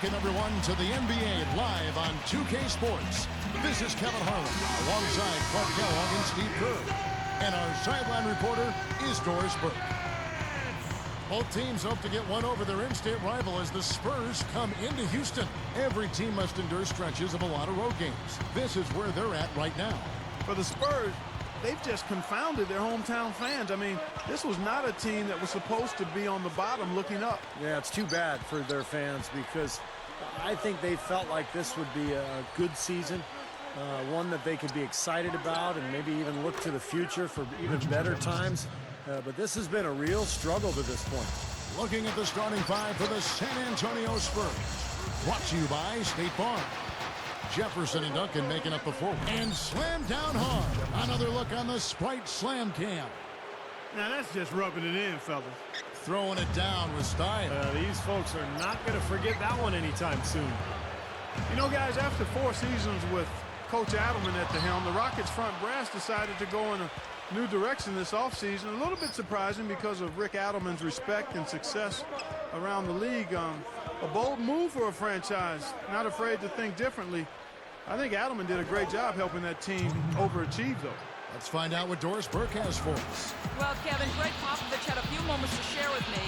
Welcome, everyone, to the NBA live on 2K Sports. This is Kevin Harlan alongside Clark Kellogg and Steve Kerr. And our sideline reporter is Doris Burke. Both teams hope to get one over their in-state rival as the Spurs come into Houston. Every team must endure stretches of a lot of road games. This is where they're at right now. For the Spurs, they've just confounded their hometown fans. I mean, this was not a team that was supposed to be on the bottom looking up. Yeah, it's too bad for their fans because I think they felt like this would be a good season, one that they could be excited about and maybe even look to the future for even better times. But this has been a real struggle to this point. Looking at the starting five for the San Antonio Spurs. Brought to you by State Farm. Jefferson and Duncan making up the forward. And slam down hard. Another look on the Sprite Slam Cam. Now that's just rubbing it in, fellas. Throwing it down with style. These folks are not going to forget that one anytime soon. You know, guys, after 4 seasons with Coach Adelman at the helm, the Rockets front brass decided to go in a new direction this offseason. A little bit surprising because of Rick Adelman's respect and success around the league. A bold move for a franchise, not afraid to think differently. I think Adelman did a great job helping that team overachieve, though. Let's find out what Doris Burke has for us. Well, Kevin, Greg Popovich had a few moments to share with me.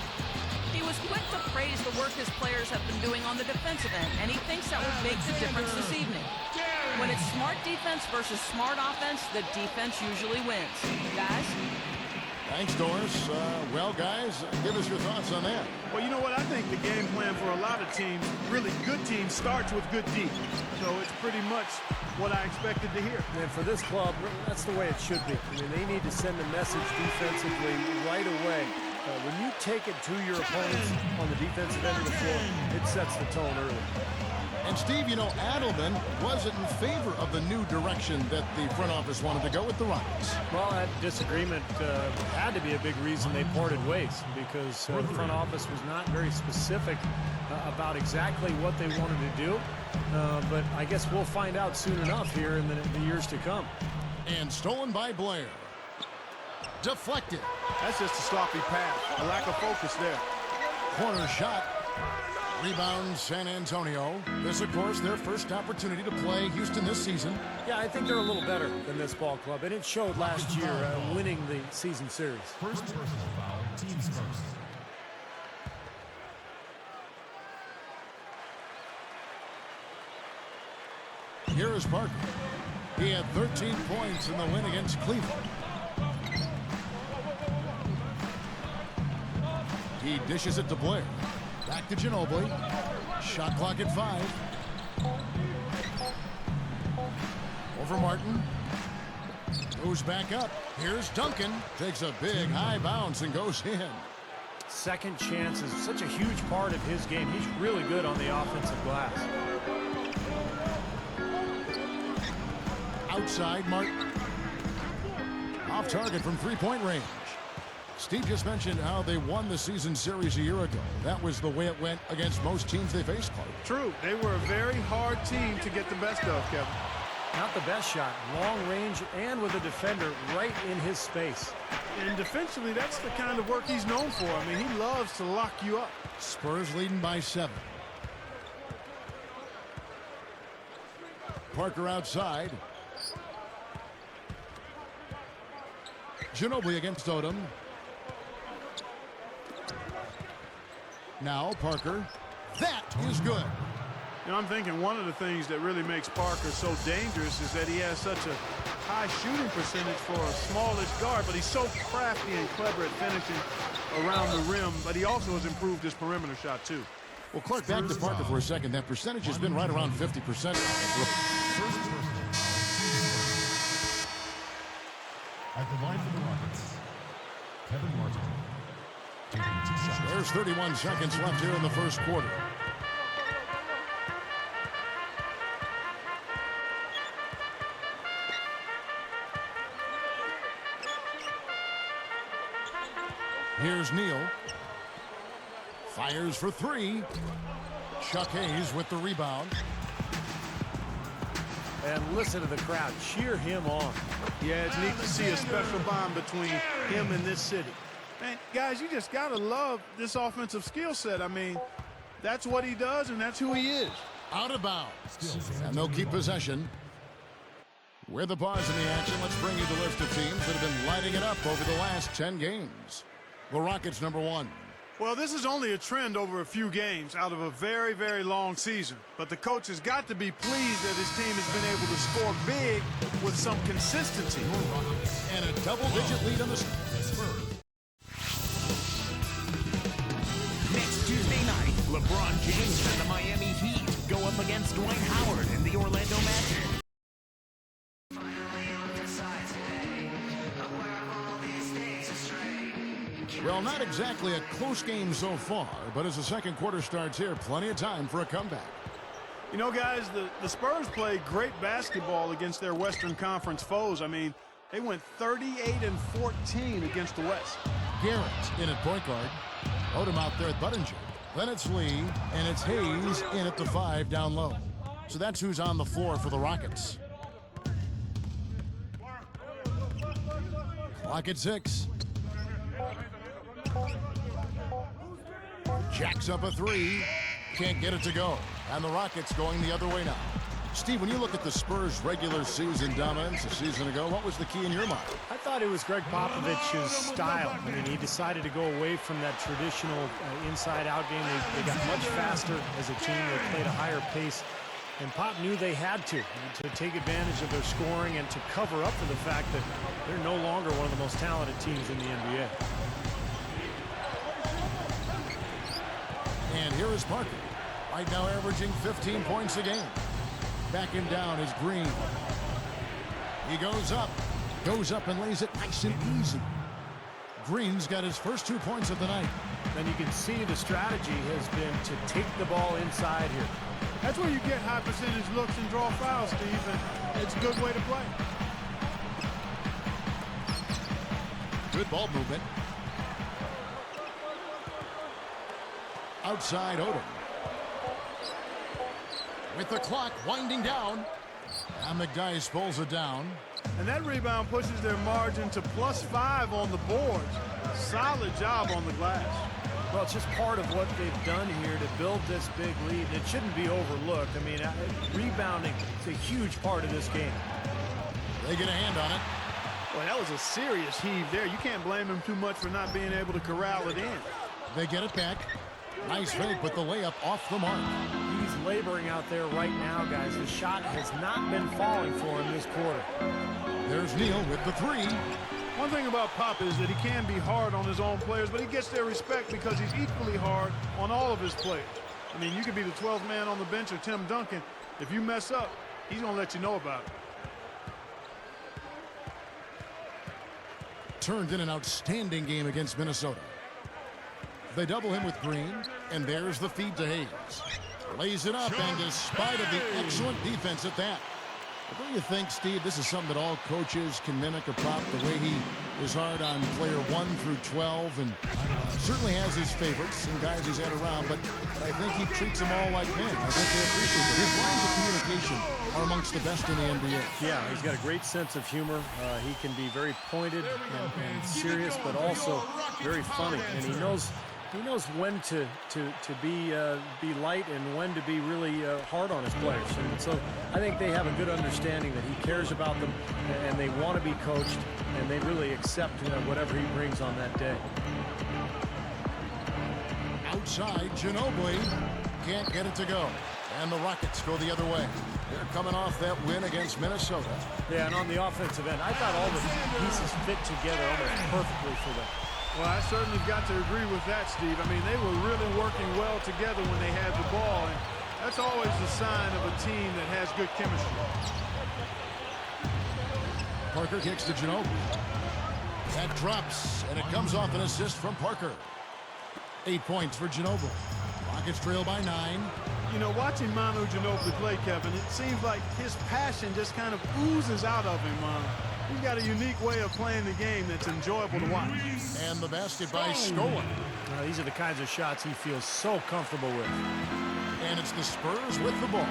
He was quick to praise the work his players have been doing on the defensive end, and he thinks that would make the difference this evening. When it's smart defense versus smart offense, the defense usually wins. Guys? Thanks, Doris. Well, guys, give us your thoughts on that. Well, you know what? I think the game plan for a lot of teams, really good teams, starts with good D. So it's pretty much what I expected to hear. And for this club, that's the way it should be. I mean, they need to send a message defensively right away. When you take it to your opponents on the defensive end of the floor, it sets the tone early. And, Steve, you know, Adelman wasn't in favor of the new direction that the front office wanted to go with the Rockets. Well, that disagreement had to be a big reason they parted ways because the front office was not very specific about exactly what they wanted to do. But I guess we'll find out soon enough here in the years to come. And stolen by Blair. Deflected. That's just a sloppy pass, a lack of focus there. Corner shot. Rebound San Antonio. This, of course, their first opportunity to play Houston this season. Yeah, I think they're a little better than this ball club, and it showed last year winning the season series. First personal foul, teams first. Here is Parker. He had 13 points in the win against Cleveland. He dishes it to Blair. Back to Ginobili. Shot clock at 5. Over Martin. Goes back up. Here's Duncan. Takes a big high bounce and goes in. Second chance is such a huge part of his game. He's really good on the offensive glass. Outside, Martin. Off target from three-point range. Steve just mentioned how they won the season series a year ago. That was the way it went against most teams they faced, Clark. True. They were a very hard team to get the best of, Kevin. Not the best shot. Long range and with a defender right in his space. And defensively, that's the kind of work he's known for. I mean, he loves to lock you up. Spurs leading by 7. Parker outside. Ginobili against Odom. Now Parker. That is good. You know, I'm thinking one of the things that really makes Parker so dangerous is that he has such a high shooting percentage for a smallish guard, but he's so crafty and clever at finishing around the rim, but he also has improved his perimeter shot too. Well, Clark, back to Parker for a second. That percentage has been right around 50%. First personal foul, at the line for the Rockets, Kevin Martin. Taking 2 shots. There's 31 seconds left here in the first quarter. Here's Neal. Fires for 3. Chuck Hayes with the rebound. And listen to the crowd. Cheer him on. Yeah, it's neat to see a special bond between him and this city. Man, guys, you just got to love this offensive skill set. I mean, That's what he does, and that's who he is. Out of bounds. And they'll keep possession. With the pause in the action, let's bring you the list of teams that have been lighting it up over the last 10 games. The Rockets, number 1. Well, this is only a trend over a few games out of a very, very long season. But the coach has got to be pleased that his team has been able to score big with some consistency. And a double-digit lead on the Spurs. Next Tuesday night, LeBron James and the Miami Heat go up against Dwight Howard and the Orlando Magic. Well, not exactly a close game so far, but as the second quarter starts here, plenty of time for a comeback. You know, guys, the Spurs played great basketball against their Western Conference foes. I mean, they went 38-14 against the West. Garrett in at point guard. Odom out there at Buttinger. Then it's Lee, and it's Hayes in at the 5 down low. So that's who's on the floor for the Rockets. Clock at 6. Jacks up a 3. Can't get it to go. And the Rockets going the other way now. Steve, when you look at the Spurs' regular season dominance a season ago, what was the key in your mind? I thought it was Greg Popovich's style. I mean, he decided to go away from that traditional inside-out game. They got much faster as a team. They played a higher pace. And Pop knew they had to take advantage of their scoring and to cover up for the fact that they're no longer one of the most talented teams in the NBA. And here is Parker. Right now averaging 15 points a game. Backing down is Green. He goes up and lays it nice and easy. Green's got his first 2 points of the night. And you can see the strategy has been to take the ball inside here. That's where you get high percentage looks and draw fouls, Steve, and it's a good way to play. Good ball movement. Outside Odom. With the clock winding down. And McDyess pulls it down. And that rebound pushes their margin to +5 on the boards. Solid job on the glass. Well, it's just part of what they've done here to build this big lead. It shouldn't be overlooked. I mean, rebounding is a huge part of this game. They get a hand on it. Well, that was a serious heave there. You can't blame him too much for not being able to corral it in. They get it back. Nice fake, but the layup off the mark. He's laboring out there right now, guys. The shot has not been falling for him this quarter. There's Neal with the 3. One thing about Pop is that he can be hard on his own players, but he gets their respect because he's equally hard on all of his players. I mean, you could be the 12th man on the bench or Tim Duncan. If you mess up, he's going to let you know about it. Turned in an outstanding game against Minnesota. They double him with Green, and there's the feed to Hayes. Lays it up, and despite of the excellent defense at that. But don't you think, Steve, this is something that all coaches can mimic or Pop, the way he is hard on player 1 through 12, and certainly has his favorites and guys he's had around, but I think he treats them all like men. I think they appreciate it. His lines of communication are amongst the best in the NBA. Yeah, he's got a great sense of humor. He can be very pointed and serious, but also very funny, and he knows when to be light and when to be really hard on his players. And so I think they have a good understanding that he cares about them and they want to be coached and they really accept whatever he brings on that day. Outside, Ginobili can't get it to go. And the Rockets go the other way. They're coming off that win against Minnesota. Yeah, and on the offensive end, I thought all the pieces fit together almost perfectly for them. Well, I certainly got to agree with that, Steve. I mean, they were really working well together when they had the ball, and that's always the sign of a team that has good chemistry. Parker kicks to Ginobili. That drops, and it comes off an assist from Parker. 8 points for Ginobili. Rockets trail by 9. You know, watching Manu Ginobili play, Kevin, it seems like his passion just kind of oozes out of him. He's got a unique way of playing the game that's enjoyable to watch. And the basket by Scola. These are the kinds of shots he feels so comfortable with. And it's the Spurs with the ball.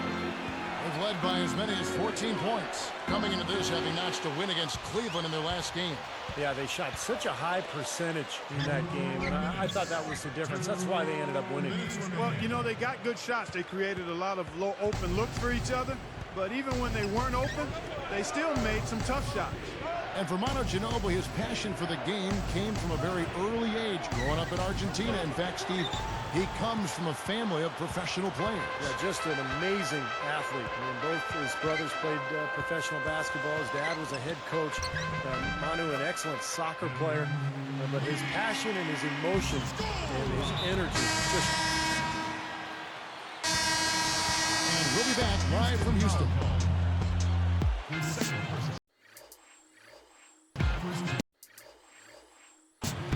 They've led by as many as 14 points, coming into this having notched a win against Cleveland in their last game. Yeah, they shot such a high percentage in that game, and I thought that was the difference. That's why they ended up winning. Well, you know, they got good shots. They created a lot of low open looks for each other, but even when they weren't open, they still made some tough shots. And for Manu Ginobili, his passion for the game came from a very early age, growing up in Argentina. In fact, Steve, he comes from a family of professional players. Yeah, just an amazing athlete. I mean, both his brothers played professional basketball. His dad was a head coach. Manu, an excellent soccer player. But his passion and his emotions and his energy just... And we'll be back live from Houston.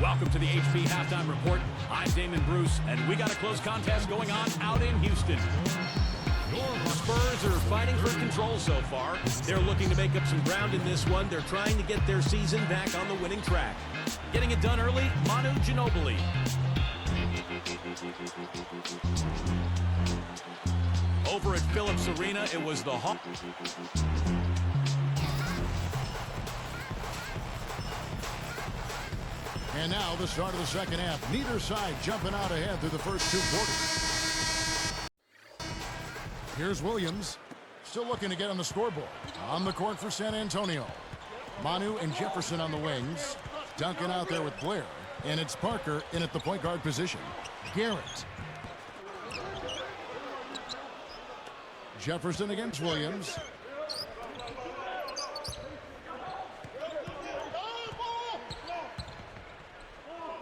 Welcome to the HP Halftime Report. I'm Damon Bruce, and we got a close contest going on out in Houston. The Spurs are fighting for control so far. They're looking to make up some ground in this one. They're trying to get their season back on the winning track. Getting it done early, Manu Ginobili. Over at Phillips Arena, it was the Hawks. And now the start of the second half. Neither side jumping out ahead through the first two quarters. Here's Williams, still looking to get on the scoreboard. On the court for San Antonio. Manu and Jefferson on the wings. Duncan out there with Blair. And it's Parker in at the point guard position. Garrett. Jefferson against Williams.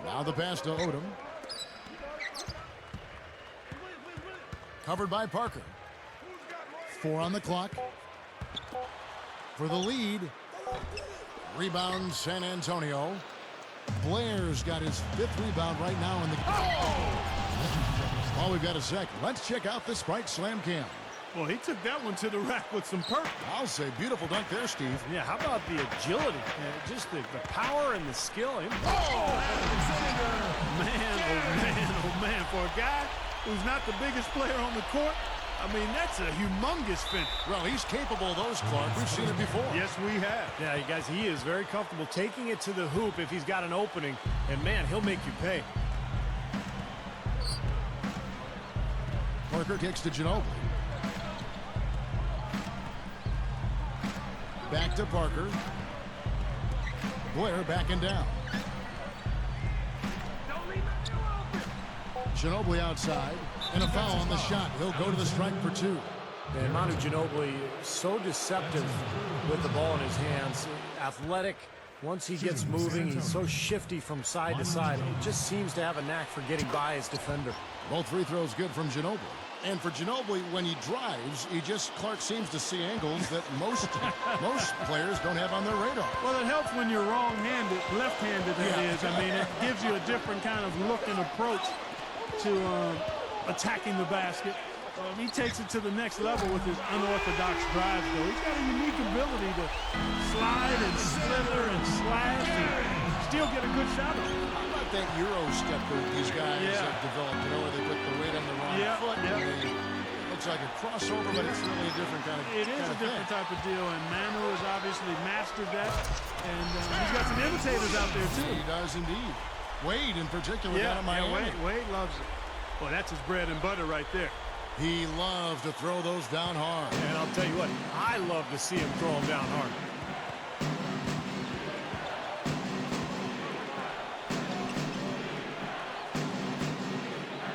Now the pass to Odom. Covered by Parker. 4 on the clock. For the lead. Rebound San Antonio. Blair's got his 5th rebound right now in the... Oh, we've got a sec. Let's check out the Sprite Slam Cam. Well, he took that one to the rack with some purpose. I'll say beautiful dunk there, Steve. Yeah, how about the agility? Just the power and the skill. Man, oh man, for a guy who's not the biggest player on the court, I mean, that's a humongous finish. Well, he's capable of those, Clark. We've seen it before. Yes, we have. Yeah, you guys, he is very comfortable taking it to the hoop if he's got an opening. And, man, he'll make you pay. Parker kicks to Ginobili. Back to Parker. Blair backing down. Ginobili outside. And a foul on the shot. He'll go to the strike for 2. And Manu Ginobili, so deceptive with the ball in his hands. Athletic. Once he gets moving, he's so shifty from side to side. He just seems to have a knack for getting by his defender. Both free throws good from Ginobili. And for Ginobili, when he drives, Clark seems to see angles that most players don't have on their radar. Well, it helps when you're wrong-handed, left-handed that is. I mean, it gives you a different kind of look and approach to attacking the basket. He takes it to the next level with his unorthodox drives, though. He's got a unique ability to slide and slither and slash and still get a good shot on it. How about that Euro step that these guys have developed, where they put the weight on the wrong foot? It looks like a crossover, but it's really a different kind of It is a different type of deal, and Manu has obviously mastered that. And he's got some imitators out there, too. He does indeed. Wade, in particular, down in Miami. Wade loves it. Well, that's his bread and butter right there. He loves to throw those down hard. And I'll tell you what, I love to see him throw them down hard.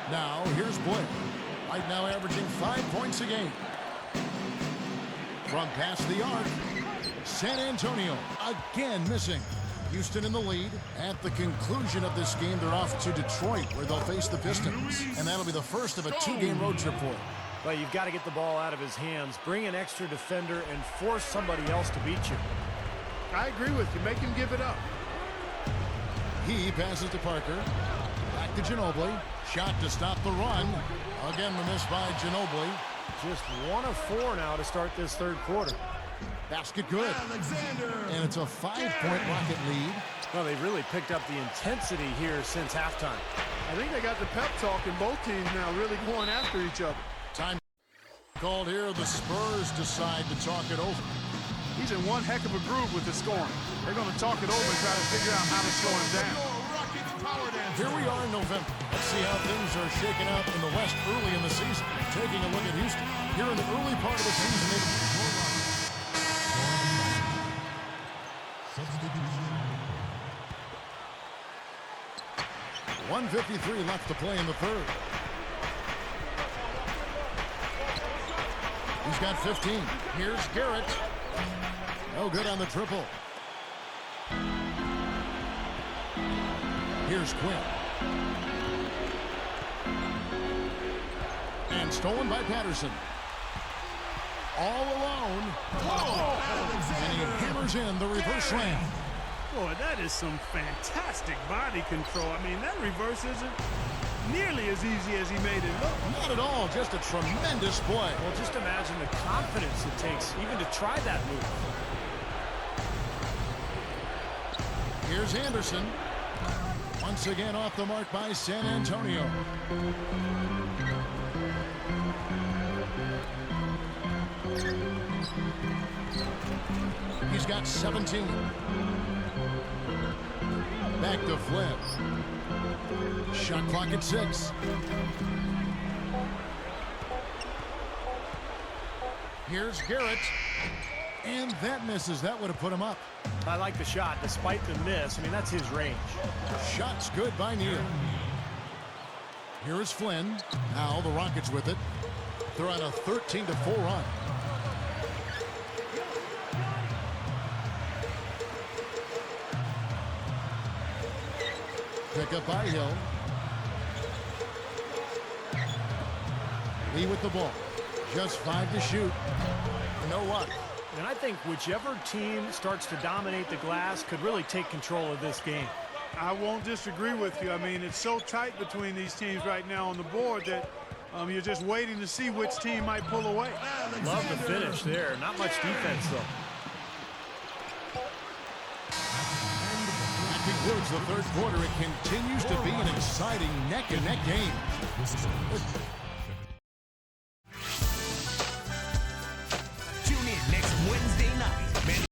Now, here's Blair. Right now averaging 5 points a game. From past the arc, San Antonio again missing. Houston in the lead. At the conclusion of this game, they're off to Detroit, where they'll face the Pistons. And that'll be the first of a 2-game road trip for him. But you've got to get the ball out of his hands, bring an extra defender, and force somebody else to beat you. I agree with you. Make him give it up. He passes to Parker. Back to Ginobili. Shot to stop the run. Again, the miss by Ginobili. Just 1 of 4 now to start this third quarter. Basket good. And it's a 5-point Rocket lead. Well, they really picked up the intensity here since halftime. I think they got the pep talk in both teams now, really going after each other. Time. Called here, the Spurs decide to talk it over. He's in one heck of a groove with the scoring. They're going to talk it over and try to figure out how to slow him down. Here we are in November. Let's see how things are shaking out in the West early in the season. Taking a look at Houston. Here in the early part of the season, 1:53 left to play in the third. He's got 15. Here's Garrett. No good on the triple. Here's Quinn. And stolen by Patterson. All alone. And he hammers in the reverse slam. Boy, that is some fantastic body control. I mean, that reverse isn't nearly as easy as he made it look. Not at all. Just a tremendous play. Well, just imagine the confidence it takes even to try that move. Here's Anderson. Once again off the mark by San Antonio. He's got 17. Back to Flynn. Shot clock at 6. Here's Garrett. And that misses. That would have put him up. I like the shot despite the miss. I mean, that's his range. Shot's good by Neal. Here is Flynn. Now the Rockets with it. They're on a 13-4 run. Pick up by Hill. Lee with the ball. Just 5 to shoot. No luck. And I think whichever team starts to dominate the glass could really take control of this game. I won't disagree with you. I mean, it's so tight between these teams right now on the board that you're just waiting to see which team might pull away. Love the finish there. Not much defense, though. That concludes the third quarter. It continues to be an exciting neck-and-neck game. Tune in next Wednesday night.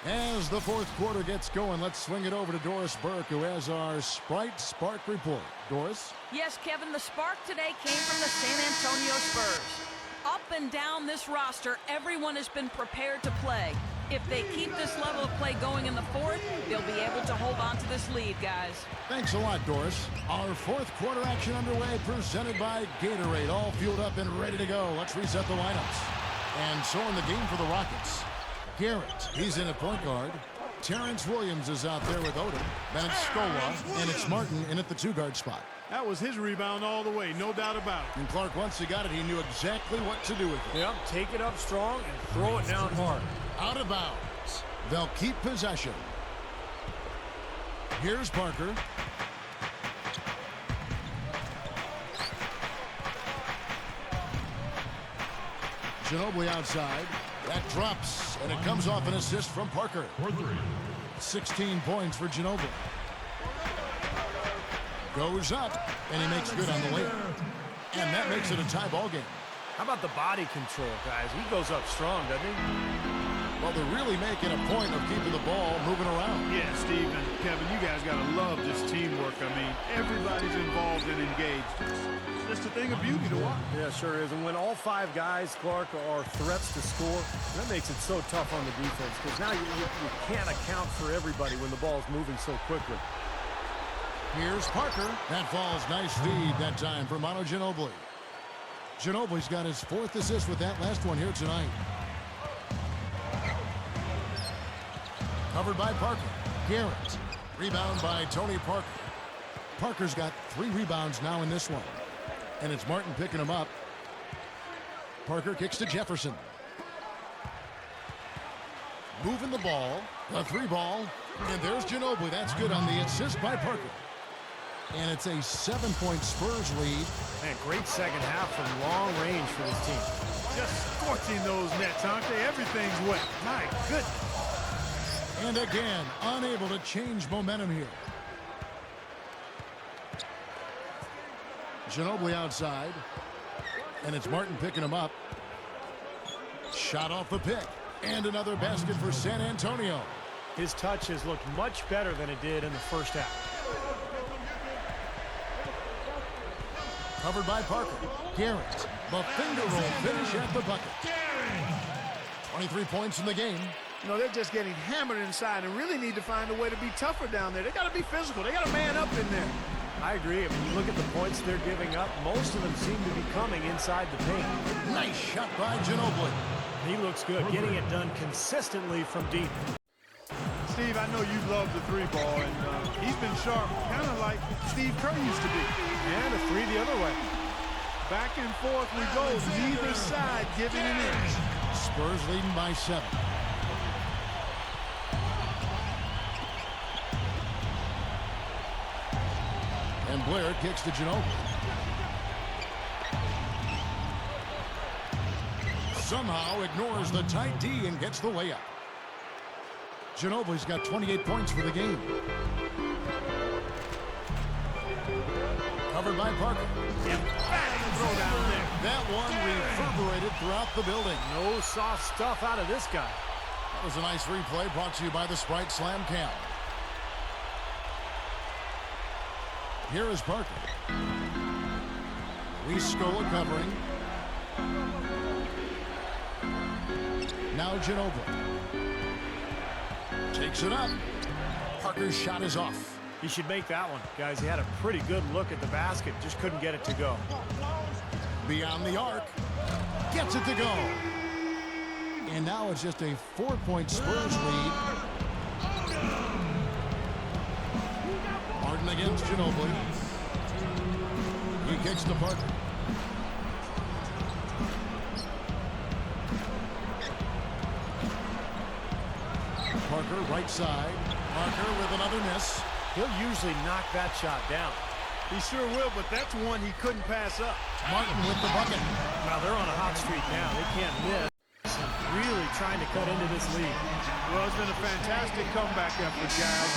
As the fourth quarter gets going, let's swing it over to Doris Burke, who has our Sprite Spark report. Doris? Yes, Kevin, the spark today came from the San Antonio Spurs. Up and down this roster, everyone has been prepared to play. If they keep this level of play going in the fourth, they'll be able to hold on to this lead, guys. Thanks a lot, Doris. Our fourth quarter action underway, presented by Gatorade. All fueled up and ready to go. Let's reset the lineups. And so in the game for the Rockets, Garrett, he's in at point guard. Terrence Williams is out there with Odom. Then it's Scola, and it's Martin in at the two-guard spot. That was his rebound all the way, no doubt about it. And Clark, once he got it, he knew exactly what to do with it. Yep, take it up strong and throw it down hard. Out of bounds. They'll keep possession. Here's Parker. Ginobili outside. That drops, and it comes off an assist from Parker. 16 points for Ginobili. Goes up, and he makes good on the layup. And that makes it a tie ball game. How about the body control, guys? He goes up strong, doesn't he? Well, they're really making a point of keeping the ball moving around. Yeah, Steve and Kevin, you guys got to love this teamwork. I mean, everybody's involved and engaged. It's just a thing of beauty to watch. Yeah, sure is. And when all 5 guys, Clark, are threats to score, that makes it so tough on the defense because now you can't account for everybody when the ball's moving so quickly. Here's Parker. That falls. Nice feed that time for Manu Ginobili. Ginobili's got his 4th assist with that last one here tonight. Covered by Parker. Garrett. Rebound by Tony Parker. Parker's got 3 rebounds now in this one. And it's Martin picking him up. Parker kicks to Jefferson. Moving the ball. A 3 ball. And there's Ginobili. That's good on the assist by Parker. And it's a 7-point Spurs lead. Man, great second half from long range for this team. Just scorching those nets, aren't they? Everything's wet. My goodness. And again, unable to change momentum here. Ginobili outside. And it's Martin picking him up. Shot off the pick. And another basket for San Antonio. His touch has looked much better than it did in the first half. Covered by Parker. Garrett. The finger roll finish at the bucket. 23 points in the game. You know, they're just getting hammered inside and really need to find a way to be tougher down there. They got to be physical. They got to man up in there. I agree. I mean, you look at the points they're giving up, most of them seem to be coming inside the paint. Nice shot by Ginobili. He looks good, getting it done consistently from deep. Steve, I know you love the three ball, and he's been sharp, kind of like Steve Kerr used to be. And a three the other way. Back and forth we go, neither side giving an inch. Spurs leading by 7. And Blair kicks to Ginobili. Somehow ignores the tight D and gets the layup. Ginobili's got 28 points for the game. Covered by Parker. Throw down there. That one reverberated throughout the building. No soft stuff out of this guy. That was a nice replay brought to you by the Sprite Slam Cam. Here is Parker. Scola covering. Now Ginobili. Takes it up. Parker's shot is off. He should make that one. Guys, he had a pretty good look at the basket. Just couldn't get it to go. Beyond the arc. Gets it to go. And now it's just a 4-point Spurs lead. Harden against Ginobili. He kicks to Parker. Parker right side. Parker with another miss. He'll usually knock that shot down. He sure will, but that's one he couldn't pass up. Martin with the bucket. Now they're on a hot streak now. They can't miss. Really trying to cut into this lead. Well, it's been a fantastic comeback effort, guys.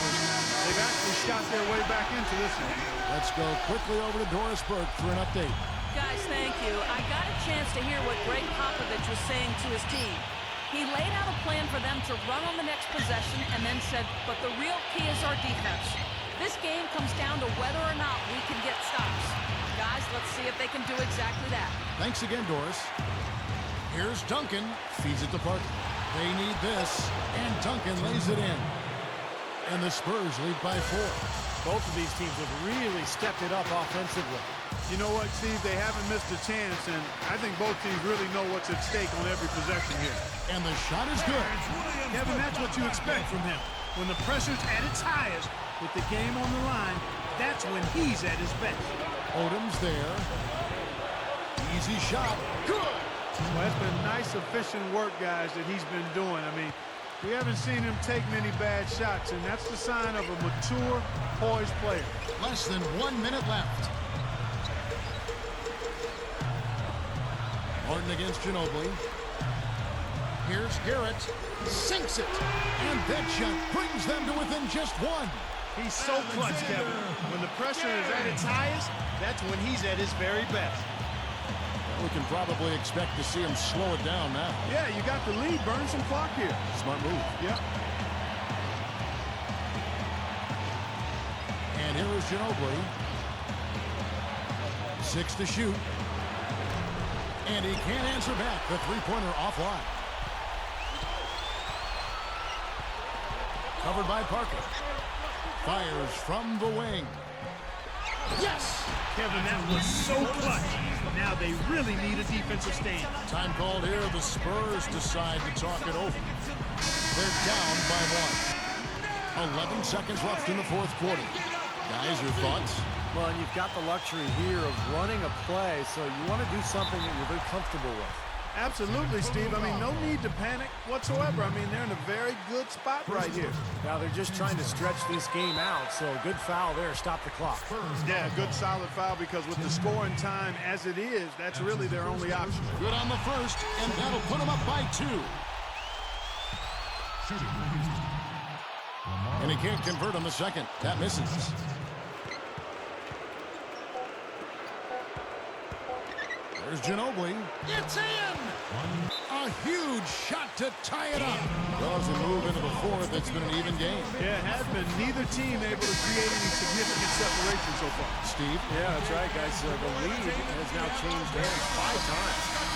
They've actually shot their way back into this one. Let's go quickly over to Doris Burke for an update. Guys, thank you. I got a chance to hear what Greg Popovich was saying to his team. He laid out a plan for them to run on the next possession and then said, but the real key is our defense. This game comes down to whether or not we can get stops. Guys, let's see if they can do exactly that. Thanks again, Doris. Here's Duncan. Feeds it to Parker. They need this. And Duncan lays it in. And the Spurs lead by 4. Both of these teams have really stepped it up offensively. You know what, Steve? They haven't missed a chance, and I think both teams really know what's at stake on every possession here. And the shot is good. Kevin, that's what you expect from him. When the pressure's at its highest, with the game on the line, that's when he's at his best. Odom's there. Easy shot. Good. Well, that's been nice, efficient work, guys, that he's been doing. I mean, we haven't seen him take many bad shots, and that's the sign of a mature, poised player. Less than 1 minute left. Harden against Ginobili. Here's Garrett. Sinks it. And that shot brings them to within just 1. He's so clutch, Kevin. When the pressure is at its highest, that's when he's at his very best. We can probably expect to see him slow it down now. Yeah, you got the lead. Burn some clock here. Smart move. Yep. And here is Ginobili. 6 to shoot. And he can't answer back. The three-pointer offline. Covered by Parker. Fires from the wing. Yes! Kevin, that was so clutch. Now they really need a defensive stand. Time called here. The Spurs decide to talk it over. They're down by 1. 11 seconds left in the fourth quarter. Guys, your thoughts? Well, and you've got the luxury here of running a play, so you want to do something that you're very comfortable with. Absolutely, Steve. I mean, no need to panic whatsoever. I mean, they're in a very good spot right here. Now they're just trying to stretch this game out, so good foul there. Stop the clock. Yeah, good solid foul, because with the scoring time as it is, that's really their only option. Good on the first, and that'll put them up by 2. And he can't convert on the second. That misses. There's Ginobili. It's in! A huge shot to tie it up. Well, as we move into the fourth, it's been an even game. Yeah, it has been. Neither team able to create any significant separation so far. Steve? Yeah, that's right, guys. The lead has now changed hands 5 times.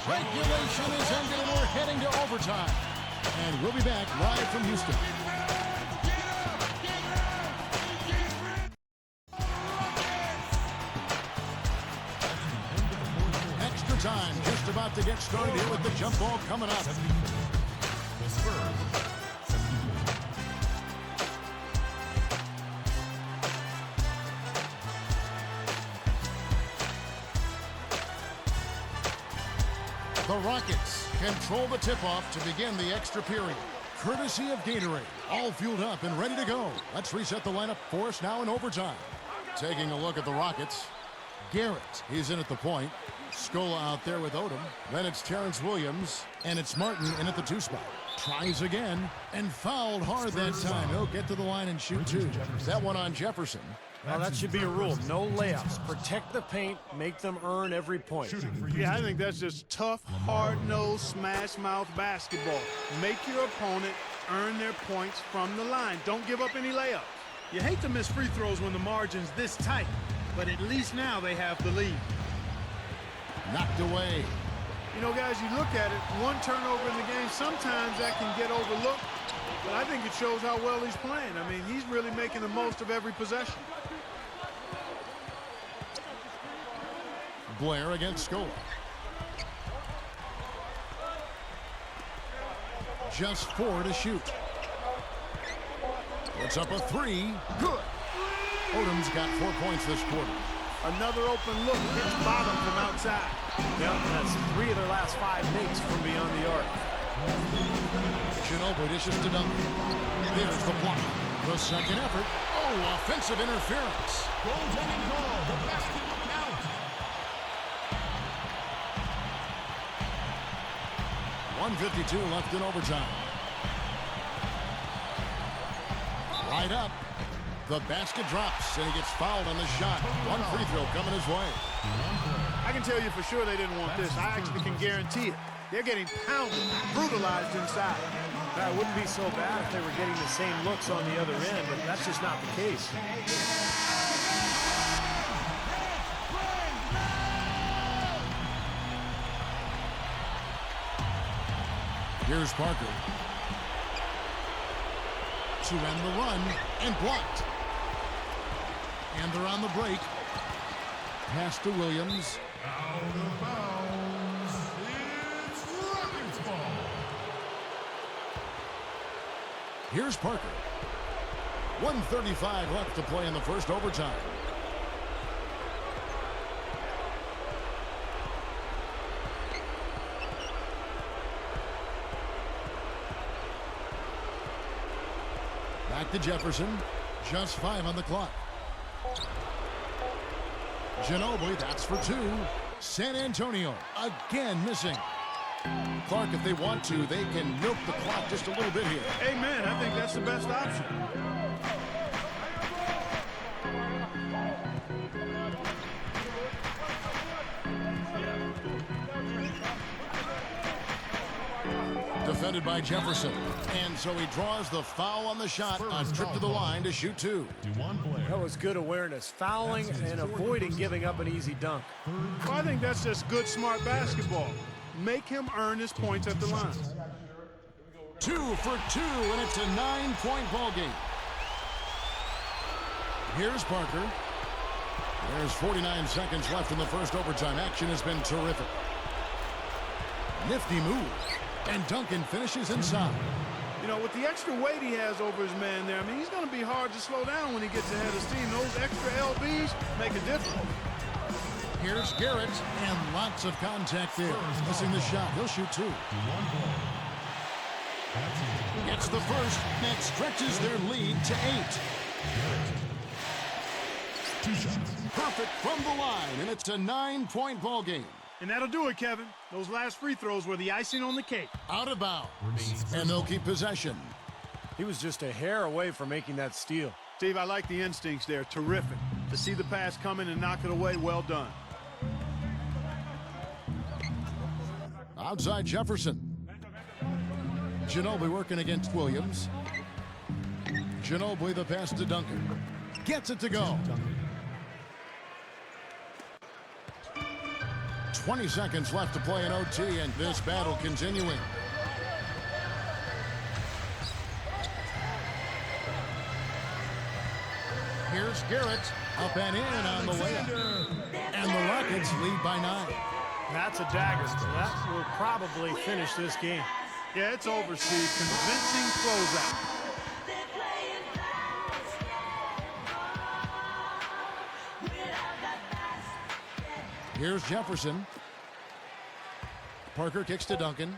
Regulation is ended and we're heading to overtime. And we'll be back live from Houston. Extra time just about to get started here with the jump ball coming up. The Spurs, 74. The Rockets control the tip-off to begin the extra period. Courtesy of Gatorade, all fueled up and ready to go. Let's reset the lineup for us now in overtime. Taking a look at the Rockets. Garrett, he's in at the point. Scola out there with Odom. Then it's Terrence Williams, and it's Martin in at the 2 spot. Tries again, and fouled hard that time. He'll get to the line and shoot 2. That one on Jefferson. Well, that should be a rule. No layups. Protect the paint. Make them earn every point. Yeah, I think that's just tough, hard-nosed, smash-mouth basketball. Make your opponent earn their points from the line. Don't give up any layups. You hate to miss free throws when the margin's this tight, but at least now they have the lead. Knocked away. You know, guys, you look at it, one turnover in the game, sometimes that can get overlooked, but I think it shows how well he's playing. I mean, he's really making the most of every possession. Blair against Scola. Just 4 to shoot. Puts up a 3. Good. Odom's got 4 points this quarter. Another open look, hits bottom from outside. Yep, that's 3 of their last 5 makes from beyond the arc. Ginobili dishes to Duncan. There's the block. The second effort. Oh, offensive interference. Goaltending call. The basket will count. 1:52 left in overtime. Right up. The basket drops, and he gets fouled on the shot. 1 free throw coming his way. I can tell you for sure they didn't want this. I actually can guarantee it. They're getting pounded, brutalized inside. Now, it wouldn't be so bad if they were getting the same looks on the other end, but that's just not the case. Here's Parker. To end the run, and blocked. And they're on the break. Pass to Williams. Out of bounds. It's Rockets ball. Here's Parker. 1:35 left to play in the first overtime. Back to Jefferson. Just 5 on the clock. Ginobili, that's for 2. San Antonio again missing. Clark, if they want to, they can milk the clock just a little bit here. Amen. I think that's the best option. Defended by Jefferson. And so he draws the foul on the shot. A trip to the line to shoot 2. That was good awareness. Fouling and avoiding giving up an easy dunk. Well, I think that's just good, smart basketball. Make him earn his points at the line. 2 for 2, and it's a 9-point ball game. Here's Parker. There's 49 seconds left in the first overtime. Action has been terrific. Nifty move. And Duncan finishes inside. You know, with the extra weight he has over his man there, I mean, he's going to be hard to slow down when he gets ahead of steam. Those extra LBs make a difference. Here's Garrett, and lots of contact there. Missing the shot. He'll shoot 2. Gets the first. That stretches their lead to 8. 2 shots. Perfect from the line, and it's a 9-point ball game. And that'll do it, Kevin. Those last free throws were the icing on the cake. Out of bounds. And they'll keep possession. He was just a hair away from making that steal. Steve, I like the instincts there. Terrific. To see the pass coming and knock it away, well done. outside Jefferson. Ginobili working against Williams. Ginobili the pass to Duncan. Gets it to go. 20 seconds left to play in OT, and this battle continuing. Here's Garrett. Up and in on the layup. And the Rockets lead by 9. That's a dagger. That will probably finish this game. Yeah, it's over, Steve. Convincing closeout. Here's Jefferson. Parker kicks to Duncan.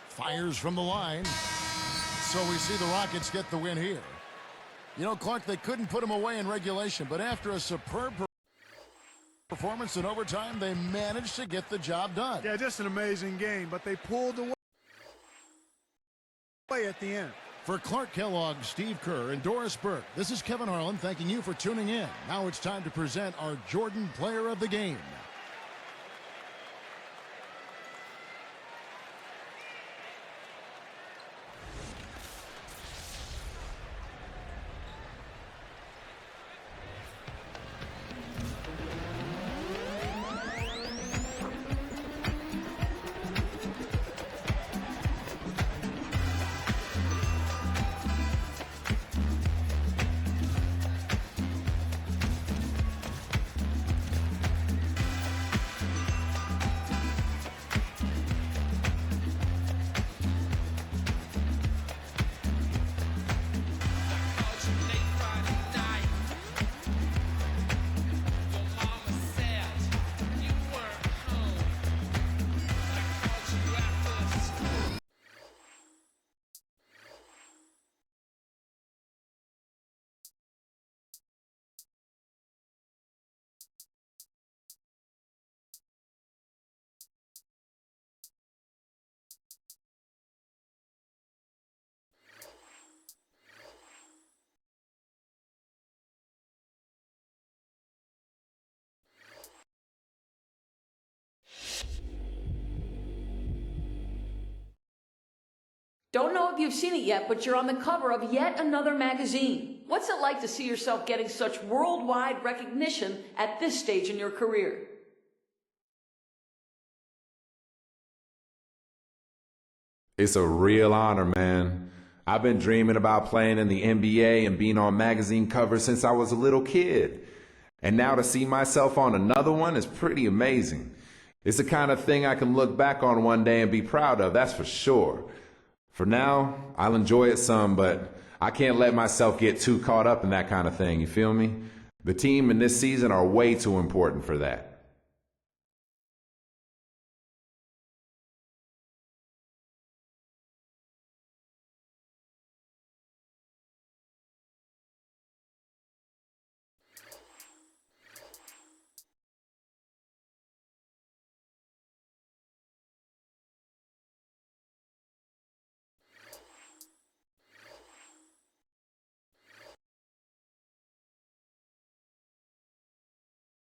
Fires from the line. So we see the Rockets get the win here. You know, Clark, they couldn't put him away in regulation, but after a superb performance in overtime, they managed to get the job done. Yeah, just an amazing game, but they pulled away at the end. For Clark Kellogg, Steve Kerr, and Doris Burke, this is Kevin Harlan thanking you for tuning in. Now it's time to present our Jordan Player of the Game. Don't know if you've seen it yet, but you're on the cover of yet another magazine. What's it like to see yourself getting such worldwide recognition at this stage in your career? It's a real honor, man. I've been dreaming about playing in the NBA and being on magazine covers since I was a little kid. And now to see myself on another one is pretty amazing. It's the kind of thing I can look back on one day and be proud of, that's for sure. For now, I'll enjoy it some, but I can't let myself get too caught up in that kind of thing, you feel me? The team and this season are way too important for that.